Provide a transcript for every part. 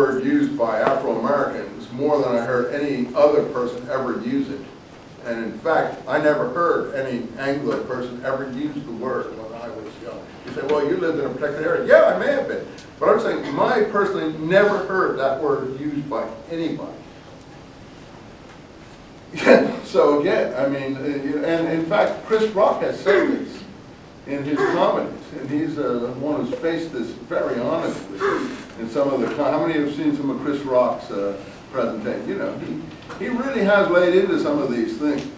word used by Afro-Americans more than I heard any other person ever use it. And in fact, I never heard any Anglo person ever use the word when I was young. You say, well, you lived in a protected area. Yeah, I may have been. But I'm saying, I personally never heard that word used by anybody. So again, I mean, and in fact, Chris Rock has said this in his comedies, and he's one who's faced this very honestly in some of the, how many have seen some of Chris Rock's presentation? You know, he really has laid into some of these things.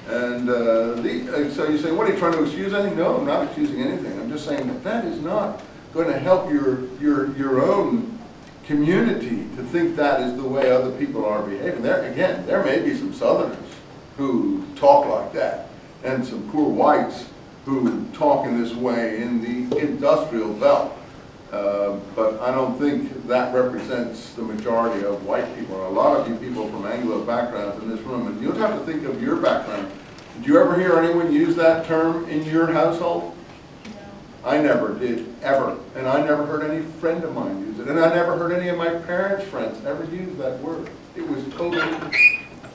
And so you say, what, are you trying to excuse anything? No, I'm not excusing anything. I'm just saying that that is not going to help your own community to think that is the way other people are behaving. Again, there may be some Southerners who talk like that, and some poor whites who talk in this way in the industrial belt. But I don't think that represents the majority of white people. A lot of you people from Anglo backgrounds in this room, and you'll have to think of your background. Did you ever hear anyone use that term in your household? I never did, ever. And I never heard any friend of mine use it. And I never heard any of my parents' friends ever use that word. It was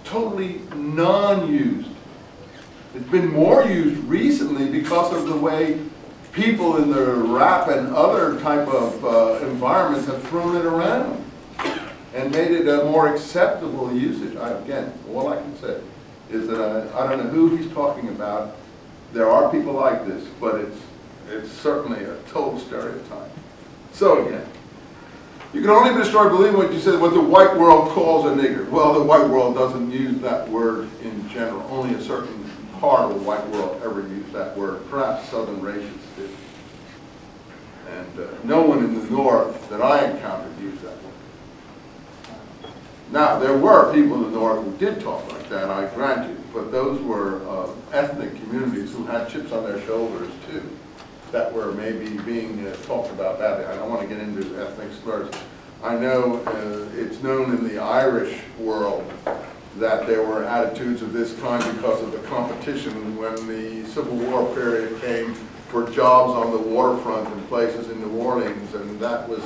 totally non-used. It's been more used recently because of the way people in the rap and other type of environments have thrown it around and made it a more acceptable usage. Again, all I can say is that I don't know who he's talking about. There are people like this, but it's certainly a total stereotype. So again, you can only be destroyed believing what you said, what the white world calls a nigger. Well, the white world doesn't use that word in general. Only a certain part of the white world ever used that word. Perhaps Southern racists did. And no one in the North that I encountered used that word. Now, there were people in the North who did talk like that, I grant you, but those were ethnic communities who had chips on their shoulders too, that were maybe being talked about badly. I don't want to get into ethnic slurs. I know it's known in the Irish world that there were attitudes of this kind because of the competition when the Civil War period came for jobs on the waterfront in places in New Orleans, and that was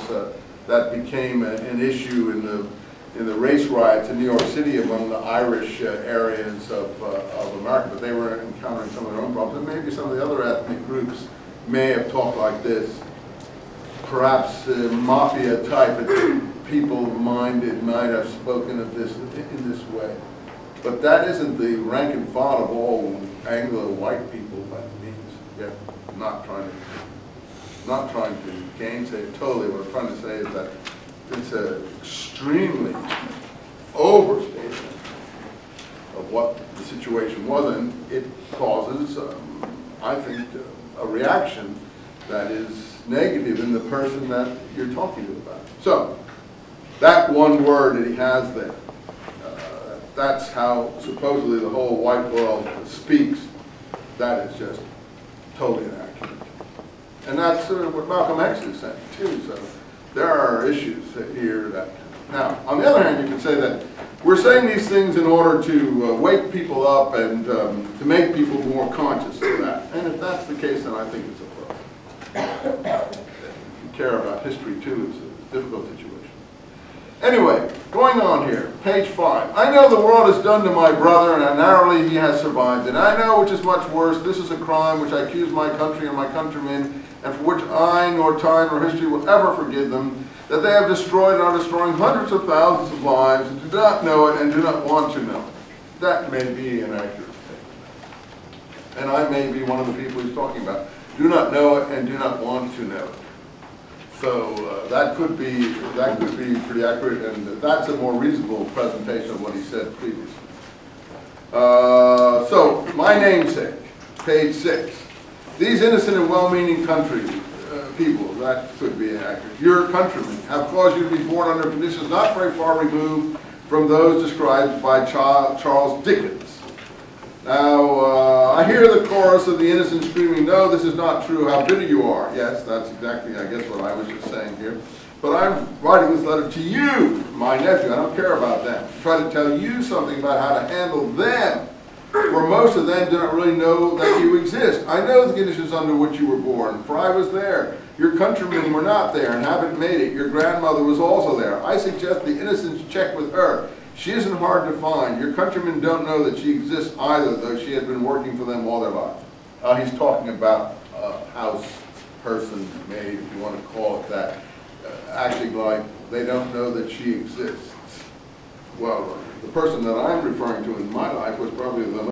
that became an issue in the race riots in New York City among the Irish areas of America. But they were encountering some of their own problems, and maybe some of the other ethnic groups may have talked like this. Perhaps mafia type people-minded might have spoken of this in this way. But that isn't the rank and file of all Anglo white people by any means. Yeah, I'm not trying to gainsay it totally. What I'm trying to say is that it's an extremely overstatement of what the situation was, and it causes, I think, a reaction that is negative in the person that you're talking to about. So, that one word that he has there, that's how supposedly the whole white world speaks. That is just totally inaccurate. And that's what Malcolm X is saying too. So there are issues here that, now on the other hand, you can say that we're saying these things in order to wake people up and to make people more conscious of that. And if that's the case, then I think it's appropriate. If you care about history too, it's a difficult situation. Anyway, going on here, page 5. I know the world has done to my brother, and narrowly he has survived it. I know, which is much worse, this is a crime which I accuse my country and my countrymen, and for which I, nor time, nor history will ever forgive them, that they have destroyed and are destroying hundreds of thousands of lives, and do not know it and do not want to know it. That may be an accurate statement. And I may be one of the people he's talking about. Do not know it and do not want to know it. So that could be pretty accurate, and that's a more reasonable presentation of what he said previously. So, my namesake, page 6. These innocent and well-meaning people, that could be accurate. Your countrymen have caused you to be born under conditions not very far removed from those described by Charles Dickens. Now, I hear the chorus of the innocent screaming, no, this is not true, how bitter you are. Yes, that's exactly, I guess, what I was just saying here. But I'm writing this letter to you, my nephew. I don't care about them. To try to tell you something about how to handle them For most of them do not really know that you exist. I know the conditions under which you were born, for I was there. Your countrymen were not there and haven't made it. Your grandmother was also there. I suggest the innocence check with her. She isn't hard to find. Your countrymen don't know that she exists either, though she has been working for them all their lives. He's talking about house, person, maid, if you want to call it that, acting like they don't know that she exists. Well, the person that I'm referring to in my life was probably the